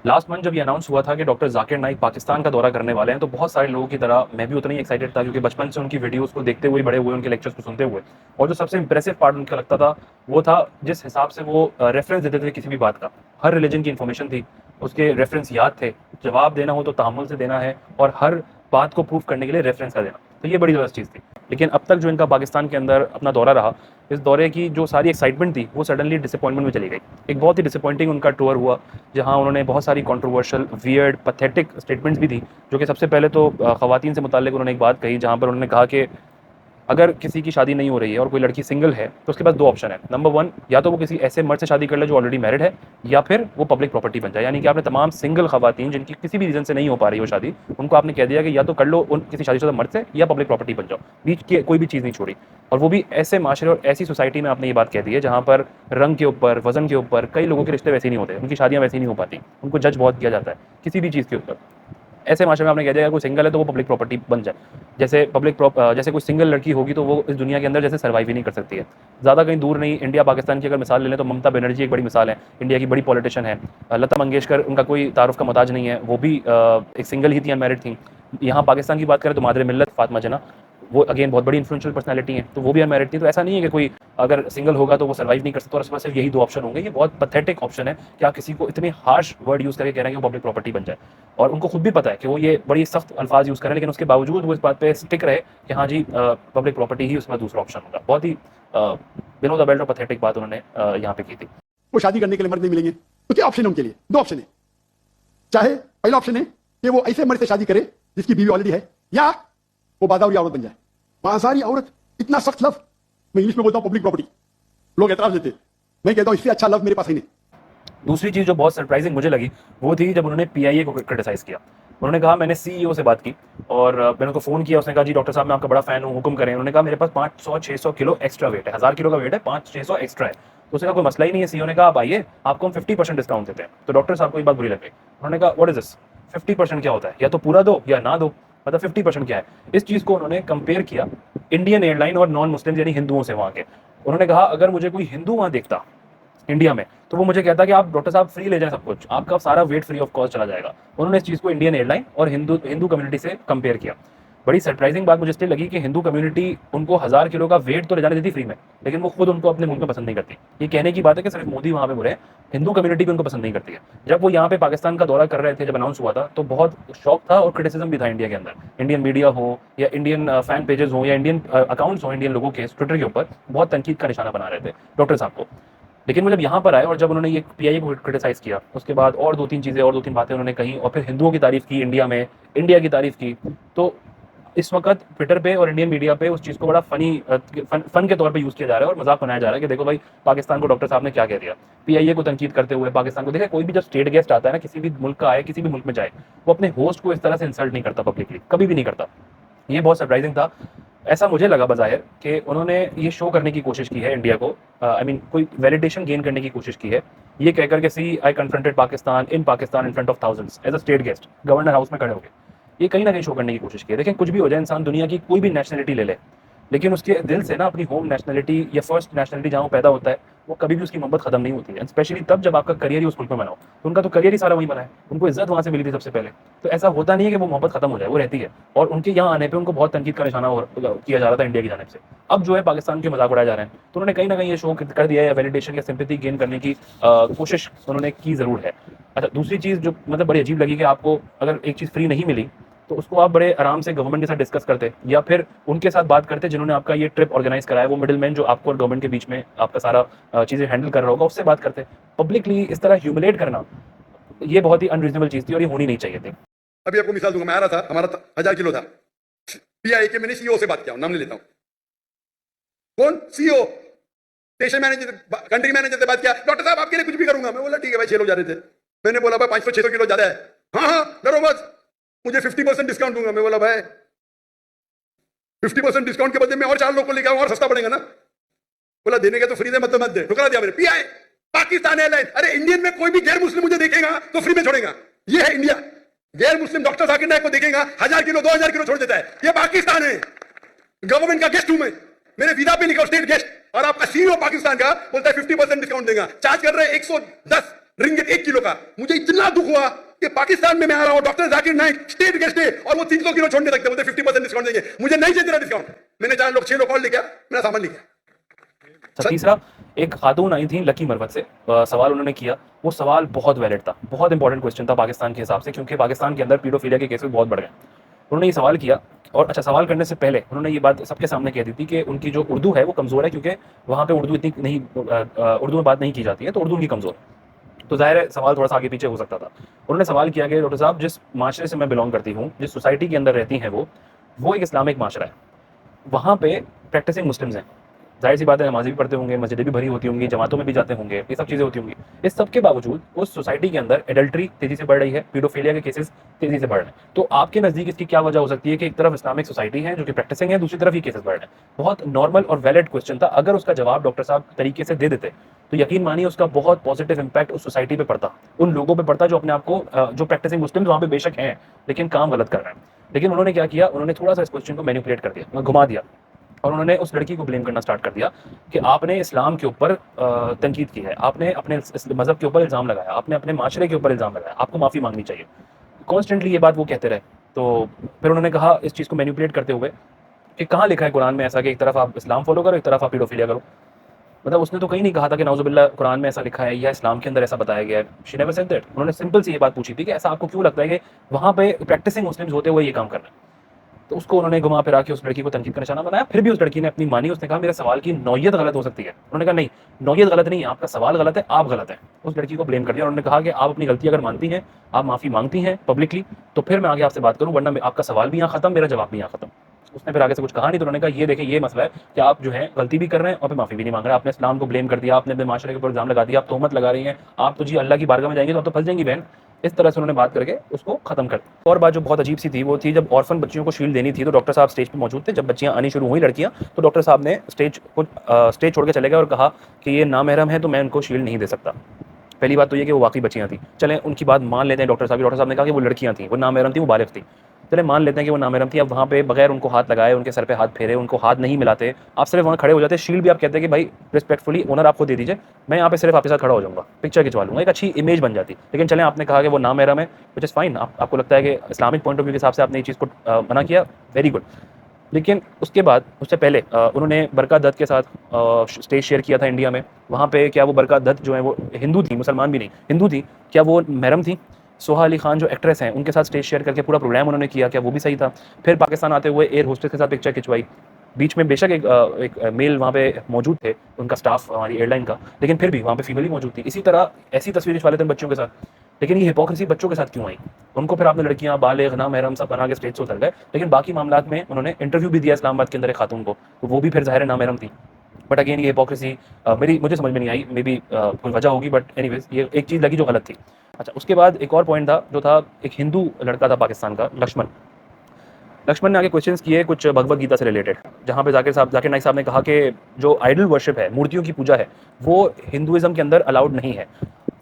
Last month जब ये announce हुआ था कि डॉक्टर जाकिर नाइक पाकिस्तान का दौरा करने वाले हैं, तो बहुत सारे लोगों की तरह मैं भी उतना ही एक्साइटेड था, क्योंकि बचपन से उनकी वीडियोस को देखते हुए बड़े हुए, उनके लेक्चर्स को सुनते हुए। और जो सबसे इंप्रेसिव पार्ट उनका लगता था वो था जिस हिसाब से वो रेफरेंस देते थे किसी भी बात का। हर रिलीजन की इन्फॉर्मेशन थी, उसके रेफरेंस याद थे, जवाब देना हो तो तहम्मुल से देना है, और हर बात को प्रूव करने के लिए रेफरेंस का देना। तो ये बड़ी ज़बरदस्त चीज़ थी। लेकिन अब तक जो इनका पाकिस्तान के अंदर अपना दौरा रहा, इस दौरे की जो सारी एक्साइटमेंट थी वो सडनली डिसअपॉइंटमेंट में चली गई। एक बहुत ही डिसअपॉइंटिंग उनका टूर हुआ, जहाँ उन्होंने बहुत सारी कंट्रोवर्शियल, वियर्ड, पैथेटिक स्टेटमेंट्स भी दी। जो कि सबसे पहले तो ख़वातीन से मुताल्लिक उन्होंने एक बात कही, जहाँ पर उन्होंने कहा कि अगर किसी की शादी नहीं हो रही है और कोई लड़की सिंगल है, तो उसके पास दो ऑप्शन है। नंबर वन, या तो वो किसी ऐसे मर्द से शादी कर ले जो ऑलरेडी मैरिड है, या फिर वो पब्लिक प्रॉपर्टी बन जाए। यानी कि आपने तमाम सिंगल खवातीन जिनकी किसी भी रीज़न से नहीं हो पा रही हो शादी, उनको आपने कह दिया कि या तो कर लो उन किसी शादीशुदा मर्द से, या पब्लिक प्रॉपर्टी बन जाओ। बीच की कोई भी चीज़ नहीं छोड़ी। और वो भी ऐसे माशरे और ऐसी सोसाइटी में आपने ये बात कह दी है जहाँ पर रंग के ऊपर, वजन के ऊपर कई लोगों के रिश्ते वैसे नहीं होते, उनकी शादियाँ वैसी नहीं हो पाती, उनको जज बहुत किया जाता है किसी भी चीज़ के ऊपर। ऐसे माशरे में आपने कह दिया कोई सिंगल है तो वो पब्लिक प्रॉपर्टी बन जाए। जैसे कोई सिंगल लड़की होगी तो वो इस दुनिया के अंदर जैसे सर्वाइव ही नहीं कर सकती है। ज़्यादा कहीं दूर नहीं, इंडिया पाकिस्तान की अगर मिसाल ले लें तो ममता बनर्जी एक बड़ी मिसाल है, इंडिया की बड़ी पॉलिटिशियन है। लता मंगेशकर, उनका कोई तारुफ का मोहताज नहीं है, वो भी एक सिंगल ही थी, अनमैरिड थी। यहाँ पाकिस्तान की बात करें तो मादरे मिल्लत फातिमा जना, वो अगेन बहुत बड़ी इन्फ्लुएंशियल पर्सनैलिटी है, तो वो भी अनमैरिड थी। तो ऐसा नहीं है कि कोई अगर सिंगल होगा तो वो सर्वाइव नहीं कर सकता और उसके पास सिर्फ यही दो ऑप्शन होंगे। ये बहुत पैथेटिक ऑप्शन है कि आप किसी को इतने हार्श वर्ड यूज़ करके कह रहे हैं कि वो पब्लिक प्रॉपर्टी बन जाए। और उनको खुद भी पता है कि वो ये बड़ी सख्त अल्फाज यूज़ करें, लेकिन उसके बावजूद वो इस बात पे स्टिक रहे कि हाँ जी पब्लिक प्रॉपर्टी ही उसका दूसरा ऑप्शन होगा। बहुत ही बिलो द बेल्ट और पैथेटिक बात उन्होंने यहाँ पे की थी। वो शादी करने के लिए मर्द नहीं मिलेंगे तो क्या ऑप्शन है उनके लिए? दो ऑप्शन है। चाहे पहला ऑप्शन है कि वो ऐसे मर्द से शादी करे जिसकी बीवी ऑलरेडी है, या वो बाजारी औरत बन जाए। बाजारी औरत, इतना सख्त लफ्ज, मैं इंग्लिश में बोलता हूं पब्लिक प्रॉपर्टी, लोग एतराज देते। मैं कहता हूं इससे अच्छा लफ्ज मेरे पास ही नहीं। दूसरी चीज़ जो बहुत सरप्राइजिंग मुझे लगी वो थी जब उन्होंने पीआईए को क्रिटिसाइज़ किया। उन्होंने कहा मैंने सीईओ से बात की और मैंने उसको फ़ोन किया, उसने कहा जी डॉक्टर साहब मैं आपका बड़ा फ़ैन हूँ, हुक्म करें। उन्होंने कहा मेरे पास 500-600 किलो एक्स्ट्रा वेट है, 1000 किलो का वेट है, 500-600 एक्स्ट्रा है। तो उसने कहा कोई मसला ही नहीं है। सीईओ ने कहा आप आइए, आपको हम 50% डिस्काउंट देते हैं। तो डॉक्टर साहब को ये बात बुरी लग गई। उन्होंने कहा व्हाट इज दिस, 50% क्या होता है, या तो पूरा दो या ना दो, मतलब 50% क्या है। इस चीज़ को उन्होंने कंपेयर किया इंडियन एयरलाइन और नॉन मुस्लिम यानी हिंदुओं से वहाँ के। उन्होंने कहा अगर मुझे कोई हिंदू वहाँ देखता इंडिया में तो वो मुझे कहता कि आप डॉक्टर साहब फ्री ले जाएं, सब कुछ आपका सारा वेट फ्री ऑफ कॉस्ट चला जाएगा। उन्होंने इस चीज़ को इंडियन एयरलाइन और हिंदू कम्युनिटी से कंपेयर किया। बड़ी सरप्राइजिंग बात मुझे इसलिए लगी कि हिंदू कम्युनिटी उनको 1000 किलो का वेट तो ले जाने देती फ्री में, लेकिन वो खुद उनको अपने मुल्क में पसंद नहीं करती। ये कहने की बात है कि सिर्फ मोदी वहाँ पे बुरे हैं, हिंदू कम्युनिटी भी उनको पसंद नहीं करती है। जब वो यहाँ पे पाकिस्तान का दौरा कर रहे थे, जब अनाउंस हुआ था, तो बहुत शौक था और क्रिटिसिज्म भी था इंडिया के अंदर। इंडियन मीडिया हो या इंडियन फैन पेजेस हो या इंडियन अकाउंट्स हो इंडियन लोगों के ट्विटर के ऊपर बहुत तनकीद का निशाना बना रहे थे डॉक्टर साहब को। लेकिन वो जब यहाँ पर आए और जब उन्होंने ये पीआईए को क्रिटिसाइज़ किया, उसके बाद और 2-3 चीज़ें और 2-3 बातें उन्होंने कही और फिर हिंदुओं की तारीफ़ की इंडिया में, इंडिया की तारीफ़ की, तो इस वक्त ट्विटर पे और इंडियन मीडिया पे उस चीज़ को बड़ा फन के तौर पे यूज़ किया जा रहा है और मजाक बनाया जा रहा है कि देखो भाई पाकिस्तान को डॉक्टर साहब ने क्या कह दिया। पीआईए को तनकीद करते हुए पाकिस्तान को, देखिए कोई भी जब स्टेट गेस्ट आता है ना, किसी भी मुल्क का आए, किसी भी मुल्क में जाए, वो अपने होस्ट को इस तरह से इंसल्ट नहीं करता पब्लिकली, कभी भी नहीं करता। ये बहुत सरप्राइजिंग था। ऐसा मुझे लगा बज़ाहिर कि उन्होंने ये शो करने की कोशिश की है इंडिया को, आई मीन कोई वैलिडेशन गेन करने की कोशिश की है, ये कहकर के see I confronted Pakistan in front of thousands as a state guest, governor house में खड़े होकर। ये कहीं ना कहीं शो करने की कोशिश की है। देखिए कुछ भी हो जाए, इंसान दुनिया की कोई भी नेशनलिटी ले ले, लेकिन उसके दिल से ना अपनी होम नेशनलिटी या फर्स्ट नेशनलिटी जहाँ वो पैदा होता है, वो कभी भी उसकी मोहब्बत खत्म नहीं होती है। स्पेशली तब जब आपका करियर ही उस मुल्क में बना हो। तो उनका तो करियर ही सारा वहीं बना है, उनको इज्जत वहाँ से मिली थी सबसे पहले। तो ऐसा होता नहीं है कि वो मोहब्बत खत्म हो जाए, वो रहती है। और उनके यहाँ आने पर उन्होंने बहुत तनकीद का निशाना किया जा रहा था इंडिया की जानिब से। अब जो है पाकिस्तान के मजाक उड़ाए जा रहे हैं, तो उन्होंने कहीं ना कहीं ये शो कर दिया है, वैलिडेशन या सिंपैथी गेन करने की कोशिश उन्होंने की ज़रूर है। अच्छा, दूसरी चीज़ जो मतलब बड़ी अजीब लगी कि आपको अगर एक चीज़ फ्री नहीं मिली तो उसको आप बड़े आराम से गवर्नमेंट के साथ डिस्कस करते या फिर उनके साथ बात करते जिन्होंने आपका ये ट्रिप ऑर्गेनाइज कराया, वो मिडिल मैन जो आपको और गवर्नमेंट के बीच में आपका सारा चीज़ें हैंडल कर रहा होगा, उससे बात करते। पब्लिकली इस तरह ह्यूमिलेट करना, ये बहुत ही अनरीजनेबल चीज़ थी और ये होनी नहीं चाहिए थी। अभी आपको मिसाल दूंगा, मैं आ रहा था, हमारा 1000 किलो था, पीआई के मैंने सीईओ से बात किया, नाम ले लेता हूं, कौन CEO, station manager, country manager से बात किया, डॉक्टर साहब आपके लिए कुछ भी करूंगा। मैं बोला ठीक है भाई, 6 लोग जा रहे थे। मैंने बोला भाई 500-600 किलो ज्यादा है, हाँ हाँ डरो मत, मुझे 50% डिस्काउंट दूंगा। मैं बोला भाई 50% डिस्काउंट के बदले में और 4 लोग को लेकर आऊं और सस्ता पड़ेगा ना। बोला देने के तो फ्री दे, मत दे। ठुकरा दिया मैंने। पीआई पाकिस्तान एयरलाइन, अरे इंडियन में कोई भी गैर मुस्लिम मुझे देखेगा तो फ्री में छोड़ेगा। ये है इंडिया। गैर मुस्लिम डॉक्टर जाकिर नाइक को देखेगा 1000 किलो 2000 किलो छोड़ देता है। ये पाकिस्तान है, गवर्नमेंट का गेस्ट हूं मैं, मेरे वीजा पे लिखा स्टेट गेस्ट, और आपका सीईओ पाकिस्तान का बोलता है 50% डिस्काउंट देगा। चार्ज कर रहे हैं 110 रिंगिट 1 किलो का। मुझे इतना दुख हुआ कि पाकिस्तान में मैं आ रहा हूं, doctor Zakir Naik state guest है और वो 300 किलो छोड़ने सकते, मुझे 50% डिस्काउंट देंगे। मुझे नहीं चाहिए तेरा डिस्काउंट। मैंने 4 लोग 6 लोग और लेके आया, मेरा सामान लेके आया। तीसरा, एक खातून आई थी लकी मरवत से, सवाल उन्होंने किया, वो सवाल बहुत वैलिड था, बहुत इंपॉर्टेंट क्वेश्चन था पाकिस्तान के हिसाब से, क्योंकि पाकिस्तान के अंदर पीडोफिलिया के केसेस बहुत बढ़ गए। उन्होंने ये सवाल किया, और अच्छा, सवाल करने से पहले उन्होंने ये बात सबके सामने कह दी थी कि उनकी जो उर्दू है वो कमज़ोर है, क्योंकि वहाँ पे उर्दू इतनी नहीं, उर्दू में बात नहीं की जाती है, तो उर्दू उनकी कमज़ोर है। तो ज़ाहिर है सवाल थोड़ा सा आगे पीछे हो सकता था। उन्होंने सवाल किया कि डॉक्टर साहब, जिस माशरे से मैं बिलोंग करती हूँ, जिस सोसाइटी के अंदर रहती हैं वो एक इस्लामिक माशरा है, वहाँ पे प्रैक्टिसिंग मुस्लिम्स हैं, जाहिर सी बात है, नमाज़ें भी पढ़ते होंगे, मस्जिदें भी भरी होती होंगी, जमातों में भी जाते होंगे, ये सब चीज़ें होती होंगी। इस सब के बावजूद उस सोसाइटी के अंदर एडल्ट्री तेज़ी से बढ़ रही है, पीडोफिलिया के केसेस तेज़ी से बढ़ रहे हैं। तो आपके नज़दीक इसकी क्या वजह हो सकती है कि एक तरफ इस्लामिक सोसाइटी है जो कि प्रैक्टिसिंग है, दूसरी तरफ ये केसेस बढ़ रहे हैं? बहुत नॉर्मल और वैलिड क्वेश्चन था। अगर उसका जवाब डॉक्टर साहब तरीके से दे देते तो यकीन मानिए उसका बहुत पॉजिटिव इम्पैक्ट उस सोसाइटी पे पड़ता, उन लोगों पे पड़ता जो अपने आप को जो प्रैक्टिसिंग मुस्लिम्स वहाँ पे बेशक हैं लेकिन काम गलत कर रहे हैं। लेकिन उन्होंने क्या किया, उन्होंने थोड़ा सा इस क्वेश्चन को मैनिपुलेट कर दिया, घुमा दिया, और उन्होंने उस लड़की को ब्लेम करना स्टार्ट कर दिया कि आपने इस्लाम के ऊपर तनकीद की है, आपने अपने मज़हब के ऊपर इल्ज़ाम लगाया, आपने अपने माशरे के ऊपर इल्ज़ाम लगाया, आपको माफ़ी मांगनी चाहिए। कॉन्स्टेंटली ये बात वो कहते रहे। तो फिर उन्होंने कहा इस चीज़ को मैनिपुलेट करते हुए कि कहाँ लिखा है कुरान में ऐसा कि एक तरफ आप इस्लाम फॉलो करो, एक तरफ आप पीडोफिलिया करो। मतलब उसने तो कहीं नहीं कहा था कि नाउज़ुबिल्लाह कुरान में ऐसा लिखा है या इस्लाम के अंदर ऐसा बताया गया है। She never said that. उन्होंने सिंपल सी ये बात पूछी थी कि ऐसा आपको क्यों लगता है कि वहाँ पे प्रैक्टिसिंग मुस्लिम्स होते हुए ये काम कर रहे हैं? तो उसको उन्होंने घुमा फिरा के उस लड़की को तनकीद का निशाना बनाया। फिर भी उस लड़की ने अपनी मानी, उसने कहा मेरे सवाल की नौयत गलत हो सकती है। उन्होंने कहा नहीं, नौयत गलत नहीं है, आपका सवाल गलत है, आप गलत हैं। उस लड़की को ब्लेम कर दिया। उन्होंने कहा कि आप अपनी गलती अगर मानती हैं, आप माफ़ी मांगती हैं पब्लिकली, तो फिर मैं आगे आपसे बात करूँ, वरना आपका सवाल भी यहाँ खत्म, मेरा जवाब भी यहाँ खत्म। उसने फिर आगे से कुछ कहा नहीं। तो उन्होंने कहा ये देखिए, ये मसला है कि आप जो है गलती भी कर रहे हैं और फिर माफ़ी भी नहीं मांग रहे। आपने इस्लाम को ब्लेम कर दिया, आपने अपने माशरे के ऊपर इल्ज़ाम लगा दिया, आप तोहमत लगा रही हैं, आप तो जी अल्लाह की बारगाह में जाएंगे तो आप तो फंस जाएंगी बहन। इस तरह से उन्होंने बात करके उसको खत्म कर दिया। और बात जो बहुत अजीब सी थी वो थी जब ऑर्फन बच्चियों को शील्ड देनी थी तो डॉक्टर साहब स्टेज पे मौजूद थे। जब बच्चियां आनी शुरू हुई लड़कियां, तो डॉक्टर साहब ने स्टेज छोड़ के चले गए और कहा कि ये नामहरम है तो मैं उनको शील्ड नहीं दे सकता। पहली बात तो ये कि वो वाकई बच्चियां थी। चलें उनकी बात मान लेते हैं डॉक्टर साहब ने कहा कि वो लड़कियां थी, वो नामहरम थी, वो बालिग थी। चले मान लेते हैं कि वो नामहरम थी। अब वहाँ पे बगैर उनको हाथ लगाए, उनके सर पे हाथ फेरे, उनको हाथ नहीं मिलाते, आप सिर्फ वहाँ खड़े हो जाते, शील्ड भी आप कहते हैं कि भाई रिस्पेक्टफुली ओनर आपको दे दीजिए, मैं यहाँ पे सिर्फ आपके साथ खड़ा हो जाऊँगा, पिक्चर खिंचवा लूँगा, एक अच्छी इमेज बन जाती। लेकिन चलें आपने कहा कि वो नामहरम है, विच इज़ फाइन। आपको लगता है कि इस्लामिक पॉइंट ऑफ व्यू के हिसाब से आपने ये चीज़ को मना किया, वेरी गुड। लेकिन उसके बाद, उससे पहले उन्होंने बरका दत्त के साथ स्टेज शेयर किया था इंडिया में। वहाँ पे क्या वो बरका दत्त जो है वो हिंदू थी, मुसलमान भी नहीं, हिंदू थी, क्या वो महरम थी? सोहा अली खान जो एक्ट्रेस हैं उनके साथ स्टेज शेयर करके पूरा प्रोग्राम उन्होंने किया, क्या वो भी सही था? फिर पाकिस्तान आते हुए एयर होस्टेस के साथ पिक्चर खिंचवाई। बीच में बेशक एक मेल वहाँ पे मौजूद थे, उनका स्टाफ हमारी एयरलाइन का, लेकिन फिर भी वहाँ पे फीमेल ही मौजूद थी। इसी तरह ऐसी तस्वीरें खिंचवा लेते हैं बच्चों के साथ। लेकिन ये हिपोक्रेसी बच्चों के साथ क्यों आई? उनको फिर आपने लड़कियां बालिग नामहरम सब बना के स्टेज से उतर गए, लेकिन बाकी मामलात में उन्होंने इंटरव्यू भी दिया इस्लामाबाद के अंदर एक खातून को, तो वो भी फिर ज़ाहिर नामहरम थी। बट अगेन ये हिपोक्रेसी मुझे समझ में नहीं आई, मे बी कोई वजह होगी, बट एनीवेज ये एक चीज़ लगी जो गलत थी। अच्छा, उसके बाद एक और पॉइंट था जो था, एक हिंदू लड़का था पाकिस्तान का, लक्ष्मण ने आगे क्वेश्चंस किए कुछ भगवत गीता से रिलेटेड, जहाँ पे जाकिर नाइक साहब ने कहा कि जो आइडल वर्शिप है, मूर्तियों की पूजा है, वो हिंदुइज्म के अंदर अलाउड नहीं है।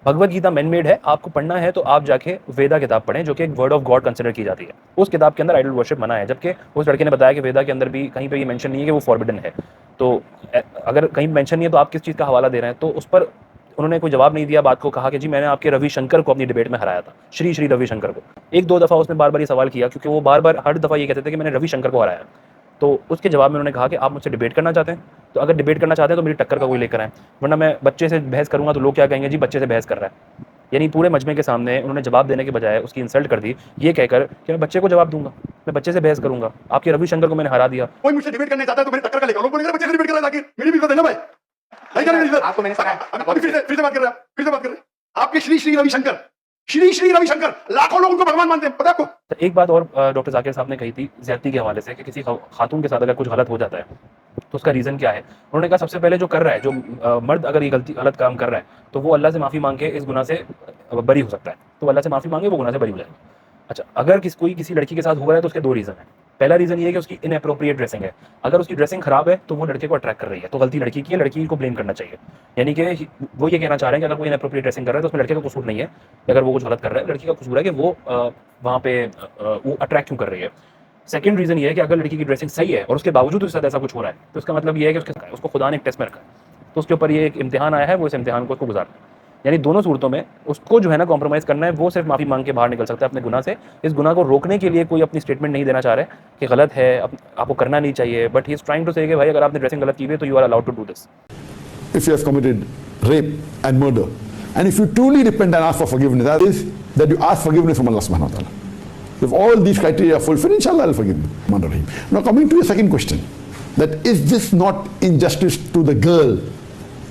भगवत गीता मैन मेड है, आपको पढ़ना है तो आप जाके वेदा किताब पढ़ें, जो कि एक वर्ड ऑफ गॉड कंसिडर की जाती है। उस किताब के अंदर आइडल वर्शिप मना है, जबकि उस लड़के ने बताया कि वेदा के अंदर भी कहीं पे ये मेंशन नहीं है कि वो फॉरबिडन है। तो अगर कहीं मेंशन नहीं है तो आप किस चीज़ का हवाला दे रहे हैं? तो उस पर उन्होंने कोई जवाब नहीं दिया बात को। कहा कि जी मैंने आपके रविशंकर को अपनी डिबेट में हराया था, श्री श्री रविशंकर को। एक दो दफ़ा उसने बार बार ये सवाल किया, क्योंकि वो बार बार हर दफ़ा ये कहते थे कि मैंने रविशंकर को हराया। तो उसके जवाब में उन्होंने कहा कि आप मुझसे डिबेट करना चाहते हैं, तो अगर डिबेट करना चाहते हैं तो मेरी टक्कर का कोई लेकर आए, वरना मैं बच्चे से बहस करूंगा तो लोग क्या कहेंगे, जी बच्चे से बहस कर रहा है। यानी पूरे मजमे के सामने उन्होंने जवाब देने के बजाय उसकी इंसल्ट कर दी, ये कहकर कि मैं बच्चे को जवाब दूंगा, मैं बच्चे से बहस करूंगा, आपके रविशंकर को मैंने हरा दिया। कोई मुझसे डिबेट करने चाहता है तो मेरी टक्कर का लेकर, लोग बोलेंगे बच्चे से डिबेट कर रहा है, जाकिर मेरी भी इज्जत है ना भाई, नहीं कर रहे? आपको मैंने सिखाया। अभी फिर से बात कर रहे हैं आपके श्री श्री रविशंकर, श्री श्री रविशंकर, लाखों लोग उनको भगवान मानते हैं, पता है आपको? तो एक बात और डॉक्टर जाकिर साहब ने कही थी ज्यादती के हवाले से कि किसी खातून के साथ अगर कुछ गलत हो जाता है तो उसका रीज़न क्या है। उन्होंने कहा सबसे पहले जो कर रहा है, जो मर्द अगर ये गलत काम कर रहा है तो वो अल्लाह से माफ़ी मांग के इस गुनाह से बरी हो सकता है, तो अल्लाह से माफ़ी मांगे, वो गुनाह से बरी हो जाएगा। अच्छा, अगर कोई किसी लड़की के साथ हो रहा है तो उसके दो रीज़न है। पहला रीज़न ये है कि उसकी इनअप्रोप्रिएट ड्रेसिंग है। अगर उसकी ड्रेसिंग खराब है तो वो लड़के को अट्रैक्ट कर रही है, तो गलती लड़की की है, लड़की को ब्लेम करना चाहिए। यानी कि वो ये कहना चाह रहे हैं कि अगर कोई इनअप्रोप्रिएट ड्रेसिंग कर रहा है तो उसमें लड़के का कसूर नहीं है, अगर वो कुछ गलत कर रहा है, लड़की का कसूर है कि वो वहाँ पे वो अट्रैक्ट क्यों कर रही है। सेकंड रीज़न ये है कि अगर लड़की की ड्रेसिंग सही है और उसके बावजूद उसके साथ ऐसा कुछ हो रहा है तो उसका मतलब ये है कि उसको खुदा ने एक टेस्ट में रखा है, तो उसके ऊपर ये एक इम्तिहान आया है, वो इस इम्तिहान को उसको गुजारना है। यानी दोनों सूरतों में उसको जो है ना कॉम्प्रोमाइज़ करना है, वो सिर्फ माफ़ी मांग के बाहर निकल सकता है अपने गुनाह से। इस गुनाह को रोकने के लिए कोई अपनी स्टेटमेंट नहीं देना चाह रहा है कि गलत है, आपको करना नहीं चाहिए, but he is trying to say कि भाई अगर आपने ड्रेसिंग गलत की हुई है तो you are allowed to do this. If you have committed rape and murder, and if you truly repent and ask for forgiveness, that is that you ask forgiveness from Allah subhanahu wa ta'ala. If all these criteria are fulfilled, inshallah I'll forgive you. Now coming to your second question, that is this not injustice to the girl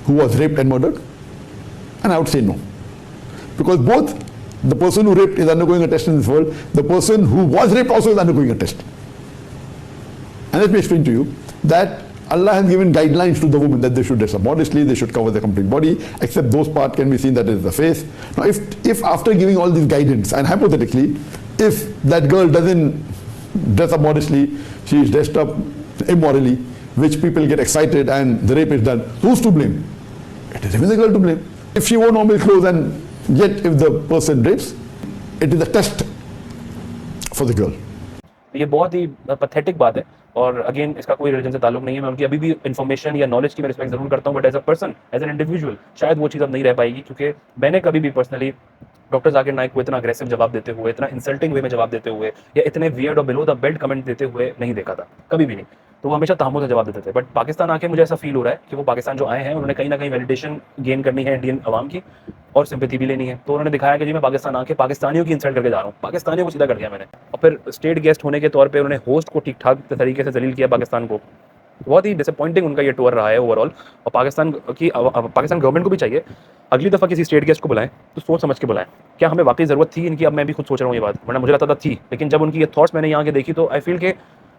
who was raped and murdered? And I would say no. Because both the person who raped is undergoing a test in this world, the person who was raped also is undergoing a test. And let me explain to you that Allah has given guidelines to the women that they should dress up modestly, they should cover their complete body, except those parts can be seen that is the face. Now if after giving all this guidance, and hypothetically, if that girl doesn't dress up modestly, she is dressed up immorally, which people get excited and the rape is done, who's to blame? It is even the girl to blame. If she wore normal clothes and yet if the person rapes, it is a test for the girl. ये बहुत ही pathetic बात है और again इसका कोई religion से ताल्लुक नहीं है। मैं उनकी अभी भी इन्फॉर्मेशन या नॉलेज की मैं रिस्पेक्ट जरूर करता हूँ, but as a person, as an individual शायद वो चीज़ अब नहीं रह पाएगी, क्योंकि मैंने कभी भी पर्सनली डॉक्टर जाकिर नाइक को इतना अग्रेसिव जवाब देते हुए, इतना इंसल्टिंग वे में जवाब देते हुए या इतने वियर्ड और बिलो द बेल्ट कमेंट देते हुए नहीं देखा था, कभी भी नहीं। तो वो हमेशा तहम्मुल से जवाब देते थे। बट पाकिस्तान आके मुझे ऐसा फील हो रहा है कि वो पाकिस्तान जो आए हैं उन्होंने कहीं ना कहीं वैलिडेशन गेन करनी है इंडियन अवाम की और सिंपैथी भी लेनी है। तो उन्होंने दिखाया कि जी मैं पाकिस्तान आके पाकिस्तानियों की इंसल्ट करके जा रहा हूँ, पाकिस्तानियों को सीधा कर दिया मैंने। और फिर स्टेट गेस्ट होने के तौर पे उन्होंने होस्ट को ठीक ठाक तरीके से जलील किया पाकिस्तान को। बहुत ही डिसअपॉइंटिंग उनका ये टूर रहा है ओवरऑल। और पाकिस्तान गवर्नमेंट को भी चाहिए अगली दफ़ा किसी स्टेट गेस्ट को बुलाएं तो सोच समझ के बुलाएं, क्या हमें वाकई ज़रूरत थी इनकी। अब मैं भी खुद सोच रहा हूँ ये बात, वरना मुझे लगता था थी, लेकिन जब उनकी ये थॉट्स मैंने यहाँ के देखी तो आई फील के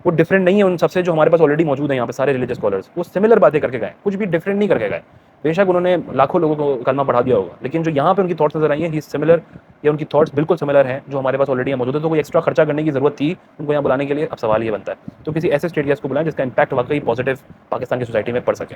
वो डिफरेंट नहीं है उन सबसे जो हमारे पास ऑलरेडी मौजूद है यहाँ पे सारे रिलीजियस स्कॉलर्स। वो सिमिलर बातें करके गए, कुछ भी डिफरेंट नहीं करके गए। बेशक उन्होंने लाखों लोगों को कलमा पढ़ा दिया होगा, लेकिन जो यहाँ पे उनकी थॉट्स नजर आई हैं ही सिमिलर, या उनकी थॉट्स बिल्कुल सिमिलर हैं जो हमारे पास ऑलरेडी मौजूद है। तो कोई एक्स्ट्रा खर्चा करने की जरूरत थी उनको यहाँ बुलाने के लिए? अब सवाल ये बनता है तो किसी ऐसे स्टेट गेस्ट को बुलाएं जिसका इंपैक्ट वाकई पॉजिटिव पाकिस्तान की सोसाइटी में पड़ सके।